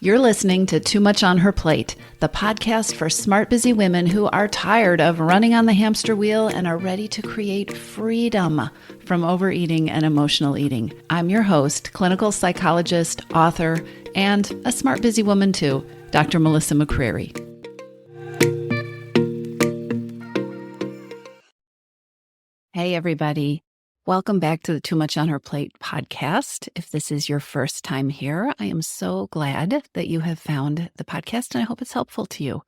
You're listening to Too Much on Her Plate, the podcast for smart, busy women who are tired of running on the hamster wheel and are ready to create freedom from overeating and emotional eating. I'm your host, clinical psychologist, author, and a smart, busy woman too, Dr. Melissa McCreary. Hey, everybody. Welcome back to the Too Much on Her Plate podcast. If this is your first time here, I am so glad that you have found the podcast, and I hope it's helpful to you.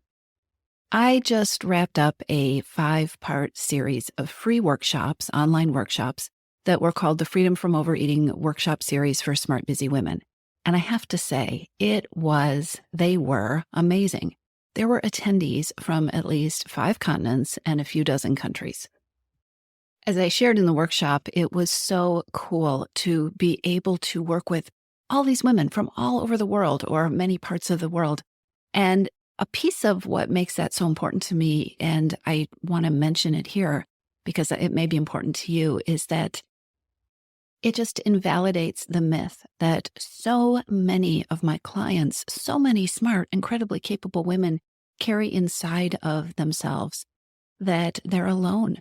I just wrapped up a 5-part series of free workshops, online workshops, that were called the Freedom from Overeating Workshop Series for Smart, Busy Women. And I have to say, they were amazing. There were attendees from at least 5 continents and a few dozen countries. As I shared in the workshop, it was so cool to be able to work with all these women from all over the world or many parts of the world. And a piece of what makes that so important to me, and I want to mention it here because it may be important to you, is that it just invalidates the myth that so many of my clients, so many smart, incredibly capable women carry inside of themselves that they're alone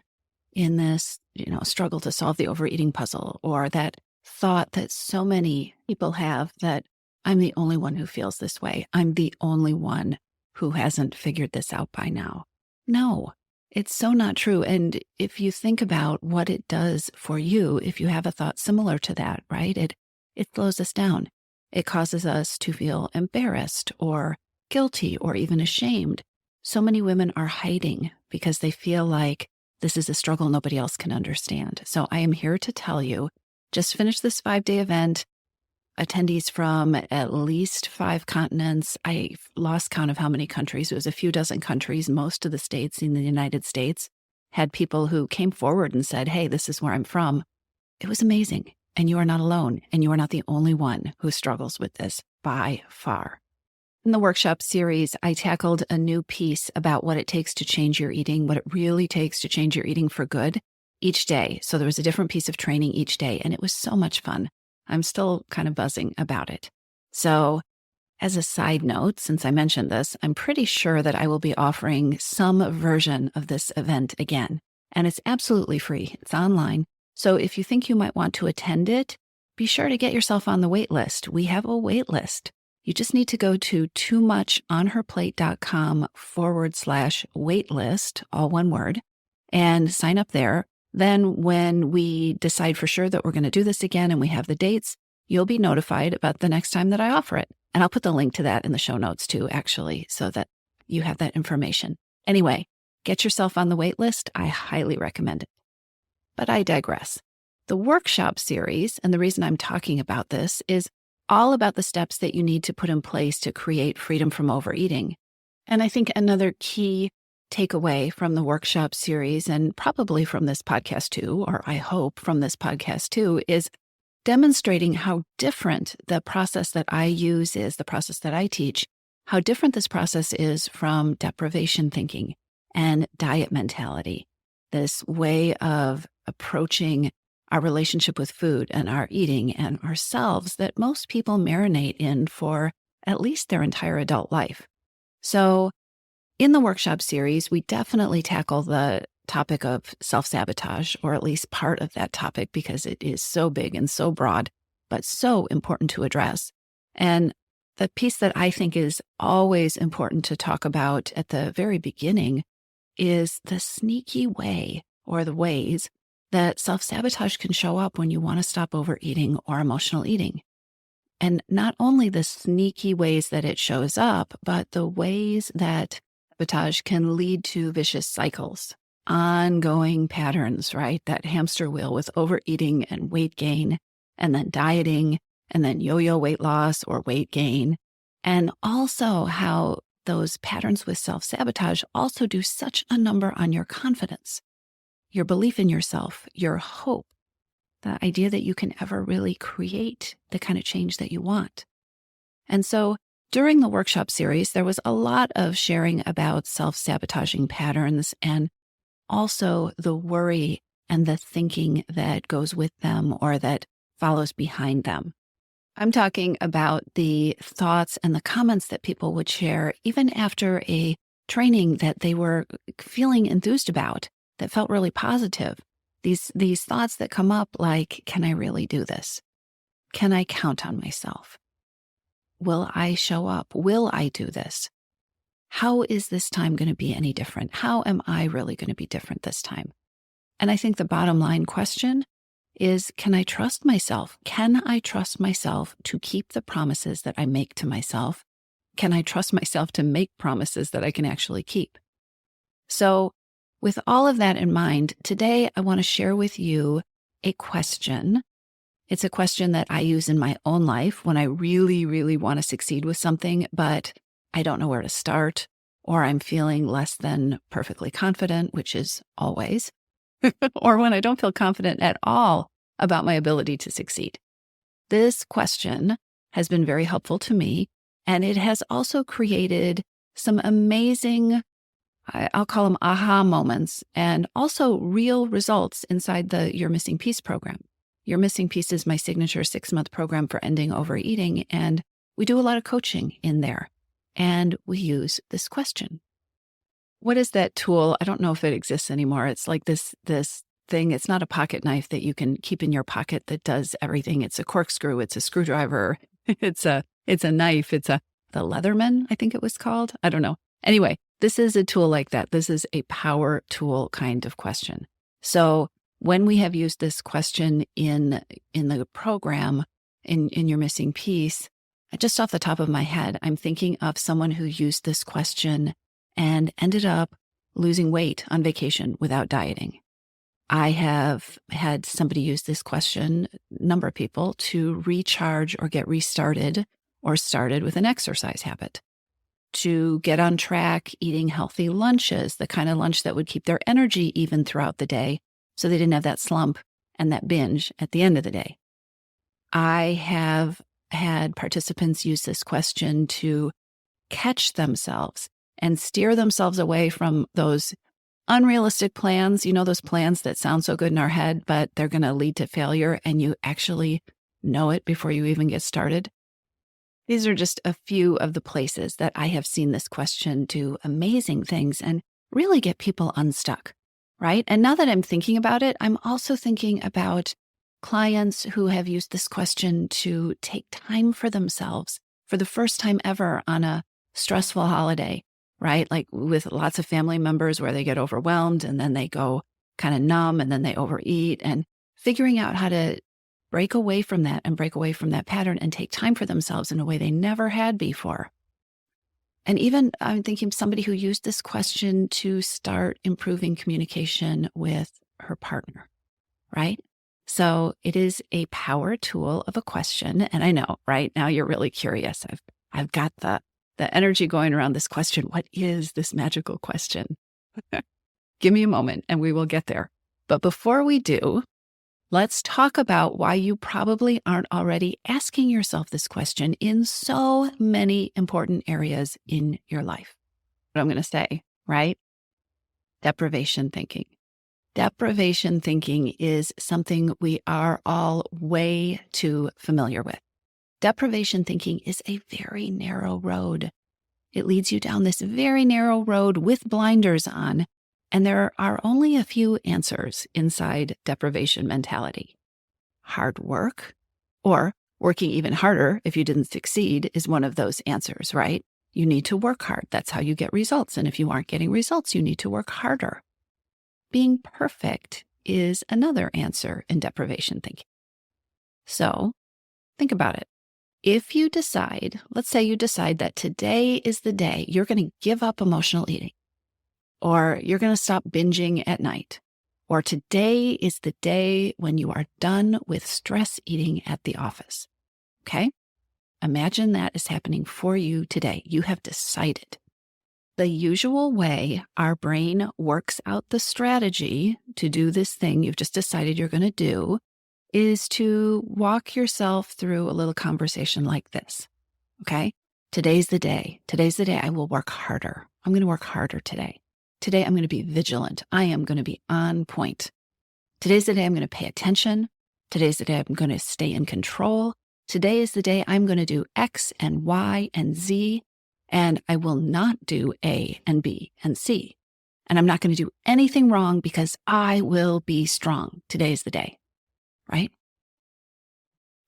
in this, struggle to solve the overeating puzzle, or that thought that so many people have that I'm the only one who feels this way. I'm the only one who hasn't figured this out by now. No, it's so not true. And if you think about what it does for you, if you have a thought similar to that, right, it slows us down. It causes us to feel embarrassed or guilty or even ashamed. So many women are hiding because they feel like this is a struggle nobody else can understand. So I am here to tell you, just finished this 5-day event, attendees from at least 5 continents. I lost count of how many countries. It was a few dozen countries. Most of the states in the United States had people who came forward and said, hey, this is where I'm from. It was amazing. And you are not alone. And you are not the only one who struggles with this by far. In the workshop series, I tackled a new piece about what it takes to change your eating, what it really takes to change your eating for good each day. So there was a different piece of training each day, and it was so much fun. I'm still kind of buzzing about it. So as a side note, since I mentioned this, I'm pretty sure that I will be offering some version of this event again, and it's absolutely free. It's online. So if you think you might want to attend it, be sure to get yourself on the wait list. We have a wait list. You just need to go to toomuchonherplate.com/waitlist, all one word, and sign up there. Then when we decide for sure that we're going to do this again and we have the dates, you'll be notified about the next time that I offer it. And I'll put the link to that in the show notes too, actually, so that you have that information. Anyway, get yourself on the wait list. I highly recommend it. But I digress. The workshop series, and the reason I'm talking about this, is all about the steps that you need to put in place to create freedom from overeating. And I think another key takeaway from the workshop series, and probably from this podcast too, or I hope from this podcast too, is demonstrating how different the process that I use is, the process that I teach, how different this process is from deprivation thinking and diet mentality, this way of approaching our relationship with food and our eating and ourselves that most people marinate in for at least their entire adult life. So in the workshop series, we definitely tackle the topic of self-sabotage, or at least part of that topic, because it is so big and so broad, but so important to address. And the piece that I think is always important to talk about at the very beginning is the sneaky way, or the ways, that self-sabotage can show up when you want to stop overeating or emotional eating. And not only the sneaky ways that it shows up, but the ways that sabotage can lead to vicious cycles, ongoing patterns, right? That hamster wheel with overeating and weight gain, and then dieting, and then yo-yo weight loss or weight gain. And also how those patterns with self-sabotage also do such a number on your confidence, your belief in yourself, your hope, the idea that you can ever really create the kind of change that you want. And so during the workshop series, there was a lot of sharing about self-sabotaging patterns and also the worry and the thinking that goes with them or that follows behind them. I'm talking about the thoughts and the comments that people would share, even after a training that they were feeling enthused about, that felt really positive. These thoughts that come up like, can I really do this? Can I count on myself? Will I show up? Will I do this? How is this time going to be any different? How am I really going to be different this time? And I think the bottom line question is, can I trust myself? Can I trust myself to keep the promises that I make to myself? Can I trust myself to make promises that I can actually keep? So with all of that in mind, today I want to share with you a question. It's a question that I use in my own life when I really, really want to succeed with something, but I don't know where to start, or I'm feeling less than perfectly confident, which is always, or when I don't feel confident at all about my ability to succeed. This question has been very helpful to me, and it has also created some amazing, I'll call them aha moments, and also real results inside the You're Missing Piece program. You're Missing Piece is my signature 6-month program for ending overeating, and we do a lot of coaching in there, and we use this question. What is that tool? I don't know if it exists anymore. It's like this thing. It's not a pocket knife that you can keep in your pocket that does everything. It's a corkscrew. It's a screwdriver. It's a knife. The Leatherman, I think it was called. I don't know. Anyway, this is a tool like that. This is a power tool kind of question. So when we have used this question in the program, in Your Missing Piece, just off the top of my head, I'm thinking of someone who used this question and ended up losing weight on vacation without dieting. I have had somebody use this question, a number of people, to recharge or get restarted or started with an exercise habit, to get on track eating healthy lunches, the kind of lunch that would keep their energy even throughout the day so they didn't have that slump and that binge at the end of the day. I have had participants use this question to catch themselves and steer themselves away from those unrealistic plans, those plans that sound so good in our head, but they're going to lead to failure, and you actually know it before you even get started. These are just a few of the places that I have seen this question do amazing things and really get people unstuck, right? And now that I'm thinking about it, I'm also thinking about clients who have used this question to take time for themselves for the first time ever on a stressful holiday, right? Like with lots of family members where they get overwhelmed and then they go kind of numb and then they overeat, and figuring out how to break away from that and break away from that pattern and take time for themselves in a way they never had before. And even I'm thinking somebody who used this question to start improving communication with her partner, right? So it is a power tool of a question. And I know right now you're really curious. I've got the energy going around this question. What is this magical question? Give me a moment and we will get there. But before we do, let's talk about why you probably aren't already asking yourself this question in so many important areas in your life. What I'm going to say, right? Deprivation thinking. Deprivation thinking is something we are all way too familiar with. Deprivation thinking is a very narrow road. It leads you down this very narrow road with blinders on, and there are only a few answers inside deprivation mentality. Hard work, or working even harder if you didn't succeed, is one of those answers, right? You need to work hard. That's how you get results. And if you aren't getting results, you need to work harder. Being perfect is another answer in deprivation thinking. So think about it. If you decide, let's say you decide that today is the day you're going to give up emotional eating, or you're going to stop binging at night, or today is the day when you are done with stress eating at the office. Okay? Imagine that is happening for you today. You have decided. The usual way our brain works out the strategy to do this thing you've just decided you're going to do is to walk yourself through a little conversation like this. Okay? Today's the day. Today's the day I will work harder. I'm going to work harder today. Today I'm going to be vigilant. I am going to be on point. Today's the day I'm going to pay attention. Today's the day I'm going to stay in control. Today is the day I'm going to do X and Y and Z, and I will not do A and B and C. And I'm not going to do anything wrong because I will be strong. Today is the day, right?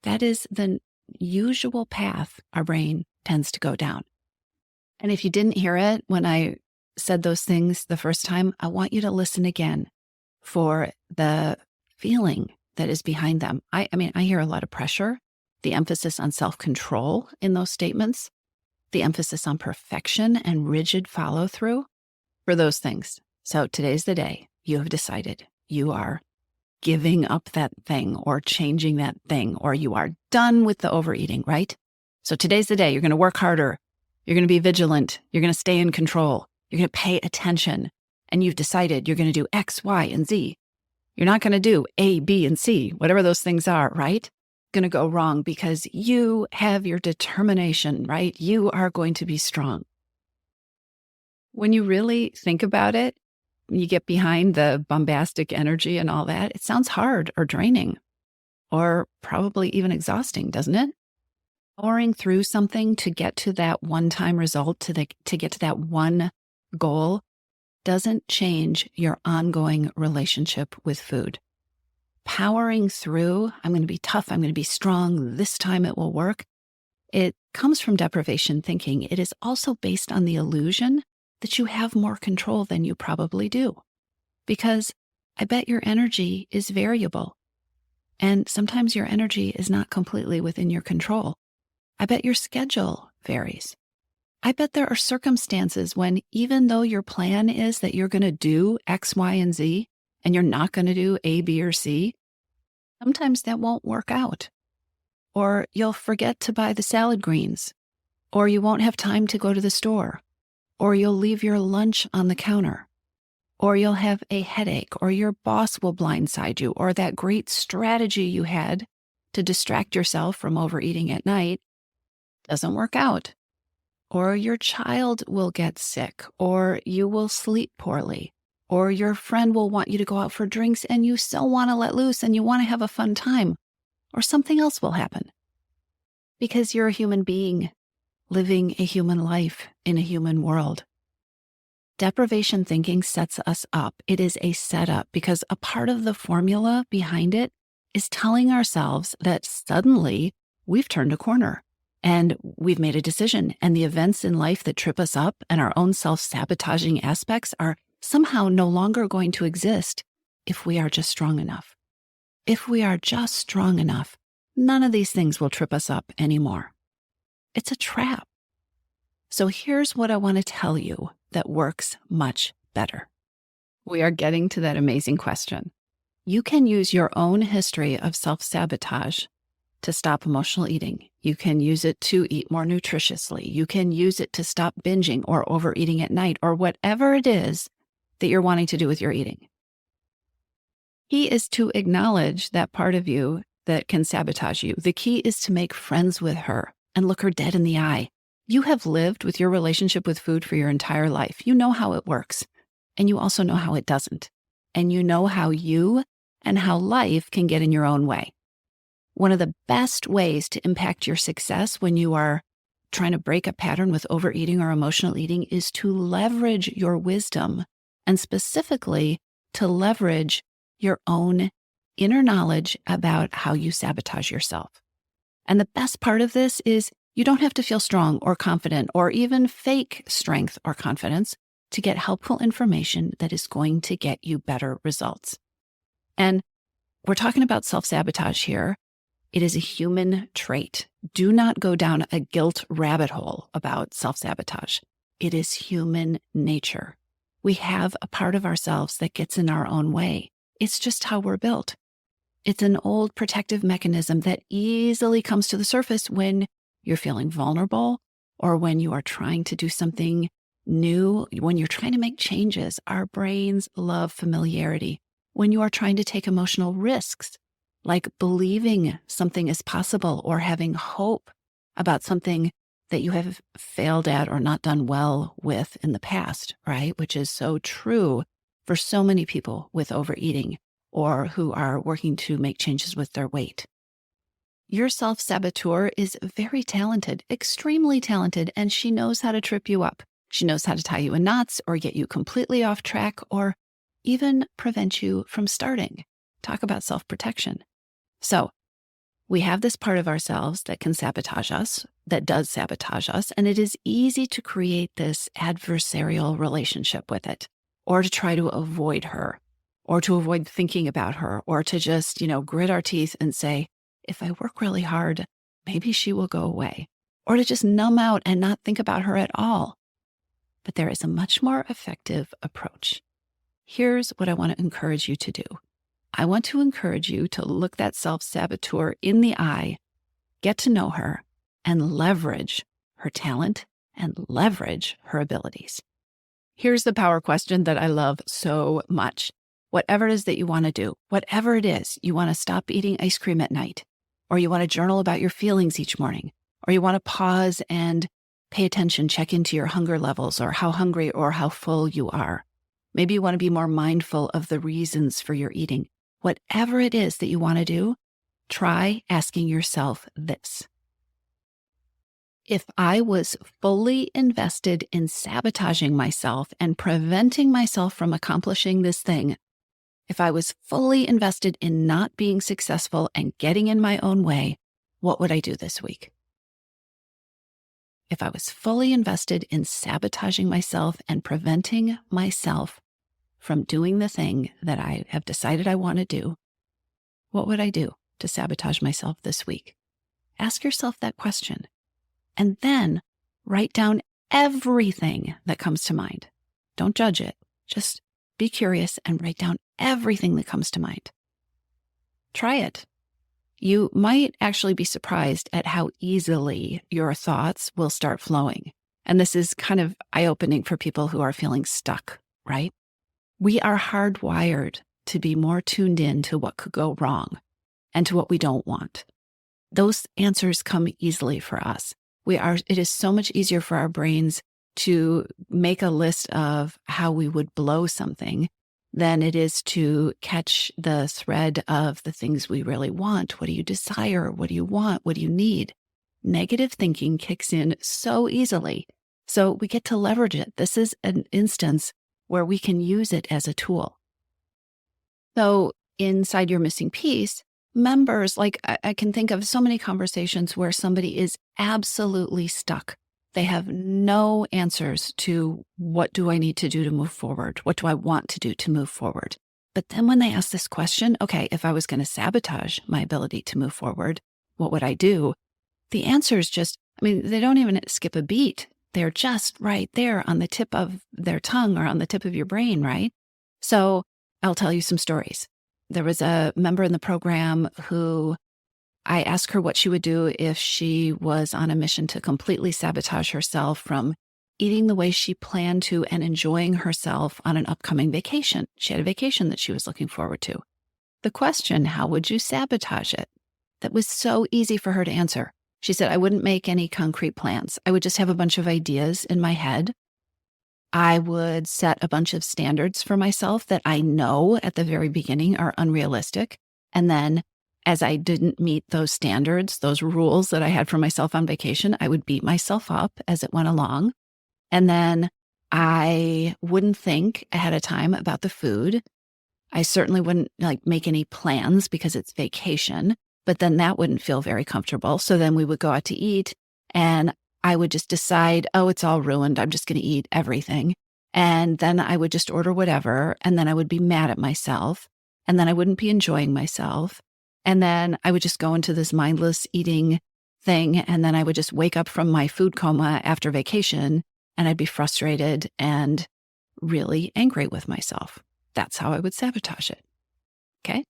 That is the usual path our brain tends to go down. And if you didn't hear it when I said those things the first time, I want you to listen again for the feeling that is behind them. I mean, I hear a lot of pressure, the emphasis on self-control in those statements, the emphasis on perfection and rigid follow-through for those things. So today's the day you have decided you are giving up that thing or changing that thing, or you are done with the overeating, right? So today's the day you're going to work harder. You're going to be vigilant. You're going to stay in control. You're going to pay attention. And you've decided you're going to do X, Y, and Z. You're not going to do A, B, and C, whatever those things are, right? Going to go wrong because you have your determination, right? You are going to be strong. When you really think about it, you get behind the bombastic energy and all that, it sounds hard or draining or probably even exhausting, doesn't it? Powering through something to get to that one-time result, to get to that one goal, doesn't change your ongoing relationship with food. Powering through, I'm going to be tough, I'm going to be strong, this time it will work. It comes from deprivation thinking. It is also based on the illusion that you have more control than you probably do. Because I bet your energy is variable. And sometimes your energy is not completely within your control. I bet your schedule varies. I bet there are circumstances when even though your plan is that you're going to do X, Y, and Z, and you're not going to do A, B, or C, sometimes that won't work out. Or you'll forget to buy the salad greens, or you won't have time to go to the store, or you'll leave your lunch on the counter, or you'll have a headache, or your boss will blindside you, or that great strategy you had to distract yourself from overeating at night doesn't work out. Or your child will get sick, or you will sleep poorly, or your friend will want you to go out for drinks and you still want to let loose and you want to have a fun time, or something else will happen. Because you're a human being living a human life in a human world. Deprivation thinking sets us up. It is a setup because a part of the formula behind it is telling ourselves that suddenly we've turned a corner. And we've made a decision, and the events in life that trip us up and our own self-sabotaging aspects are somehow no longer going to exist if we are just strong enough. If we are just strong enough, none of these things will trip us up anymore. It's a trap. So here's what I want to tell you that works much better. We are getting to that amazing question. You can use your own history of self-sabotage to stop emotional eating. You can use it to eat more nutritiously. You can use it to stop binging or overeating at night or whatever it is that you're wanting to do with your eating. Key is to acknowledge that part of you that can sabotage you. The key is to make friends with her and look her dead in the eye. You have lived with your relationship with food for your entire life. You know how it works, and you also know how it doesn't. And you know how you and how life can get in your own way. One of the best ways to impact your success when you are trying to break a pattern with overeating or emotional eating is to leverage your wisdom, and specifically to leverage your own inner knowledge about how you sabotage yourself. And the best part of this is you don't have to feel strong or confident or even fake strength or confidence to get helpful information that is going to get you better results. And we're talking about self-sabotage here. It is a human trait. Do not go down a guilt rabbit hole about self-sabotage. It is human nature. We have a part of ourselves that gets in our own way. It's just how we're built. It's an old protective mechanism that easily comes to the surface when you're feeling vulnerable or when you are trying to do something new, when you're trying to make changes. Our brains love familiarity. When you are trying to take emotional risks, like believing something is possible or having hope about something that you have failed at or not done well with in the past, right? Which is so true for so many people with overeating or who are working to make changes with their weight. Your self-saboteur is very talented, extremely talented, and she knows how to trip you up. She knows how to tie you in knots or get you completely off track or even prevent you from starting. Talk about self-protection. So we have this part of ourselves that can sabotage us, that does sabotage us, and it is easy to create this adversarial relationship with it, or to try to avoid her, or to avoid thinking about her, or to just, grit our teeth and say, if I work really hard, maybe she will go away, or to just numb out and not think about her at all. But there is a much more effective approach. Here's what I want to encourage you to do. I want to encourage you to look that self-saboteur in the eye, get to know her, and leverage her talent and leverage her abilities. Here's the power question that I love so much. Whatever it is that you want to do, whatever it is, you want to stop eating ice cream at night, or you want to journal about your feelings each morning, or you want to pause and pay attention, check into your hunger levels or how hungry or how full you are. Maybe you want to be more mindful of the reasons for your eating. Whatever it is that you want to do, try asking yourself this. If I was fully invested in sabotaging myself and preventing myself from accomplishing this thing, if I was fully invested in not being successful and getting in my own way, what would I do this week? If I was fully invested in sabotaging myself and preventing myself from doing the thing that I have decided I want to do, what would I do to sabotage myself this week? Ask yourself that question, and then write down everything that comes to mind. Don't judge it. Just be curious and write down everything that comes to mind. Try it. You might actually be surprised at how easily your thoughts will start flowing. And this is kind of eye-opening for people who are feeling stuck, right? We are hardwired to be more tuned in to what could go wrong and to what we don't want. Those answers come easily for us. It is so much easier for our brains to make a list of how we would blow something than it is to catch the thread of the things we really want. What do you desire? What do you want? What do you need? Negative thinking kicks in so easily. So we get to leverage it. This is an instance where we can use it as a tool. So inside your missing piece, members, I can think of so many conversations where somebody is absolutely stuck. They have no answers to what do I need to do to move forward? What do I want to do to move forward? But then when they ask this question, okay, if I was going to sabotage my ability to move forward, what would I do? The answer is they don't even skip a beat. They're just right there on the tip of their tongue or on the tip of your brain, right? So I'll tell you some stories. There was a member in the program who I asked her what she would do if she was on a mission to completely sabotage herself from eating the way she planned to and enjoying herself on an upcoming vacation. She had a vacation that she was looking forward to. The question, how would you sabotage it? That was so easy for her to answer. She said, I wouldn't make any concrete plans. I would just have a bunch of ideas in my head. I would set a bunch of standards for myself that I know at the very beginning are unrealistic. And then as I didn't meet those standards, those rules that I had for myself on vacation, I would beat myself up as it went along. And then I wouldn't think ahead of time about the food. I certainly wouldn't make any plans because it's vacation, but then that wouldn't feel very comfortable. So then we would go out to eat and I would just decide, oh, it's all ruined. I'm just going to eat everything. And then I would just order whatever. And then I would be mad at myself. And then I wouldn't be enjoying myself. And then I would just go into this mindless eating thing. And then I would just wake up from my food coma after vacation and I'd be frustrated and really angry with myself. That's how I would sabotage it. Okay.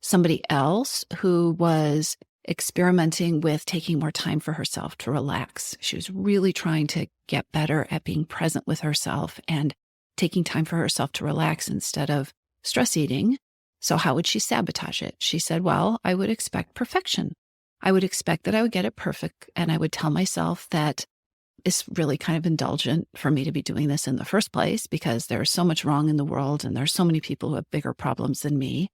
Somebody else who was experimenting with taking more time for herself to relax. She was really trying to get better at being present with herself and taking time for herself to relax instead of stress eating. So how would she sabotage it? She said, well, I would expect perfection. I would expect that I would get it perfect. And I would tell myself that it's really kind of indulgent for me to be doing this in the first place because there's so much wrong in the world and there's so many people who have bigger problems than me.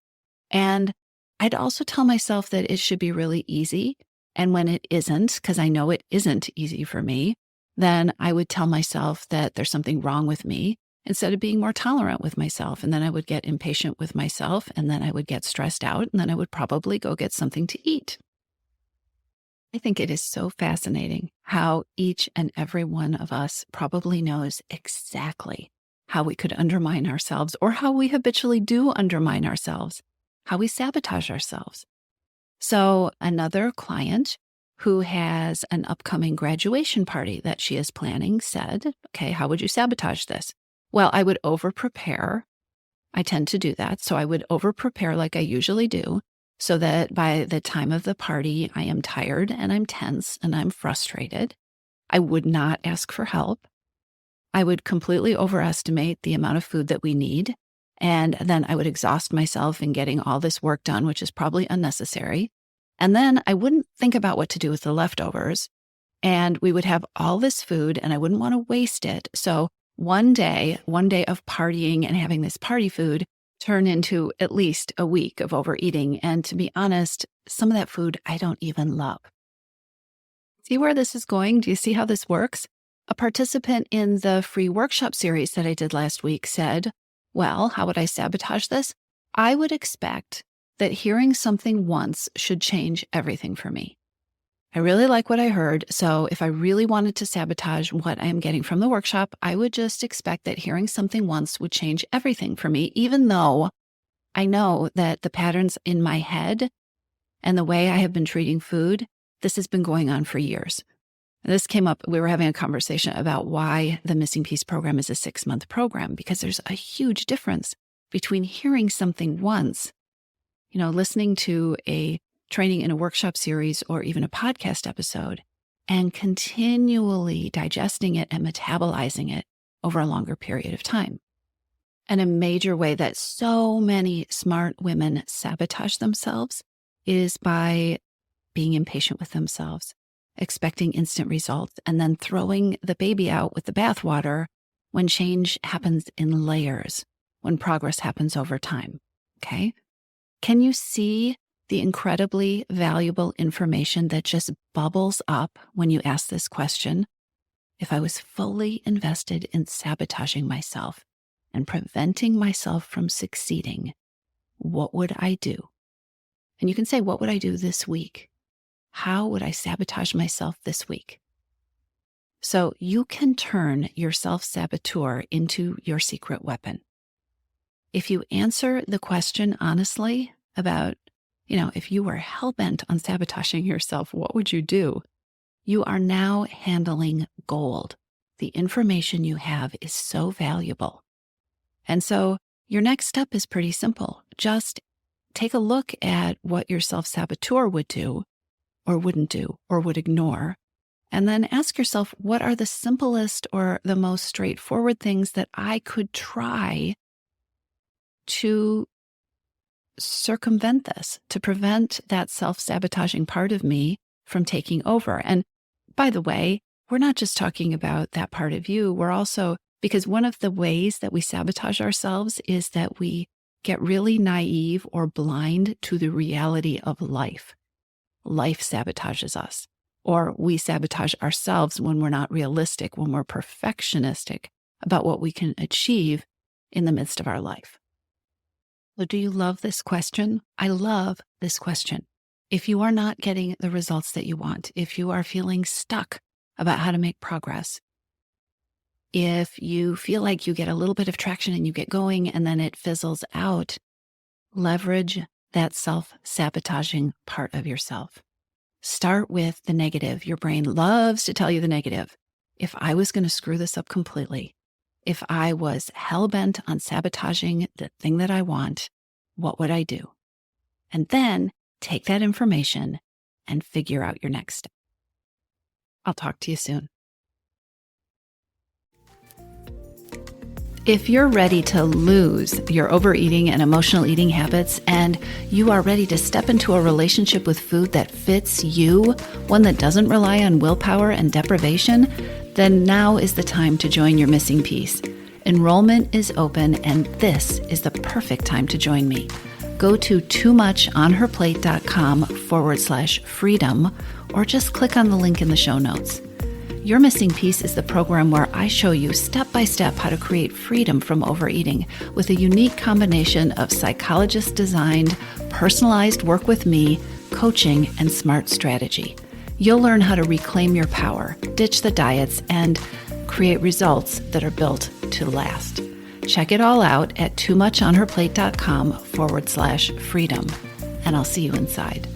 And I'd also tell myself that it should be really easy. And when it isn't, because I know it isn't easy for me, then I would tell myself that there's something wrong with me instead of being more tolerant with myself. And then I would get impatient with myself, and then I would get stressed out, and then I would probably go get something to eat. I think it is so fascinating how each and every one of us probably knows exactly how we could undermine ourselves, or how we habitually do undermine ourselves, how we sabotage ourselves. So another client who has an upcoming graduation party that she is planning said, okay, how would you sabotage this? Well, I would over-prepare. I tend to do that. So I would over-prepare like I usually do, so that by the time of the party, I am tired and I'm tense and I'm frustrated. I would not ask for help. I would completely overestimate the amount of food that we need. And then I would exhaust myself in getting all this work done, which is probably unnecessary. And then I wouldn't think about what to do with the leftovers. And we would have all this food and I wouldn't want to waste it. So one day of partying and having this party food turn into at least a week of overeating. And to be honest, some of that food I don't even love. See where this is going? Do you see how this works? A participant in the free workshop series that I did last week said, well, how would I sabotage this? I would expect that hearing something once should change everything for me. I really like what I heard, so if I really wanted to sabotage what I am getting from the workshop, I would just expect that hearing something once would change everything for me, even though I know that the patterns in my head and the way I have been treating food, this has been going on for years. This came up, we were having a conversation about why the Missing Piece program is a 6-month program, because there's a huge difference between hearing something once, listening to a training in a workshop series or even a podcast episode, and continually digesting it and metabolizing it over a longer period of time. And a major way that so many smart women sabotage themselves is by being impatient with themselves, expecting instant results, and then throwing the baby out with the bathwater when change happens in layers, when progress happens over time. Okay? Can you see the incredibly valuable information that just bubbles up when you ask this question? If I was fully invested in sabotaging myself and preventing myself from succeeding, what would I do? And you can say, what would I do this week? How would I sabotage myself this week? So you can turn your self-saboteur into your secret weapon. If you answer the question honestly about, if you were hell-bent on sabotaging yourself, what would you do? You are now handling gold. The information you have is so valuable. And so your next step is pretty simple. Just take a look at what your self-saboteur would do, or wouldn't do, or would ignore. And then ask yourself, what are the simplest or the most straightforward things that I could try to circumvent this, to prevent that self-sabotaging part of me from taking over? And by the way, we're not just talking about that part of you. We're also, because one of the ways that we sabotage ourselves is that we get really naive or blind to the reality of life. Life sabotages us, or we sabotage ourselves when we're not realistic, when we're perfectionistic about what we can achieve in the midst of our life. So do you love this question? I love this question. If you are not getting the results that you want, if you are feeling stuck about how to make progress, if you feel like you get a little bit of traction and you get going and then it fizzles out, leverage that self-sabotaging part of yourself. Start with the negative. Your brain loves to tell you the negative. If I was going to screw this up completely, if I was hell-bent on sabotaging the thing that I want, what would I do? And then take that information and figure out your next step. I'll talk to you soon. If you're ready to lose your overeating and emotional eating habits, and you are ready to step into a relationship with food that fits you, one that doesn't rely on willpower and deprivation, then now is the time to join your Missing Piece. Enrollment is open, and this is the perfect time to join me. Go to toomuchonherplate.com/freedom, or just click on the link in the show notes. Your Missing Piece is the program where I show you step-by-step how to create freedom from overeating with a unique combination of psychologist-designed, personalized work with me, coaching, and smart strategy. You'll learn how to reclaim your power, ditch the diets, and create results that are built to last. Check it all out at toomuchonherplate.com/freedom, and I'll see you inside.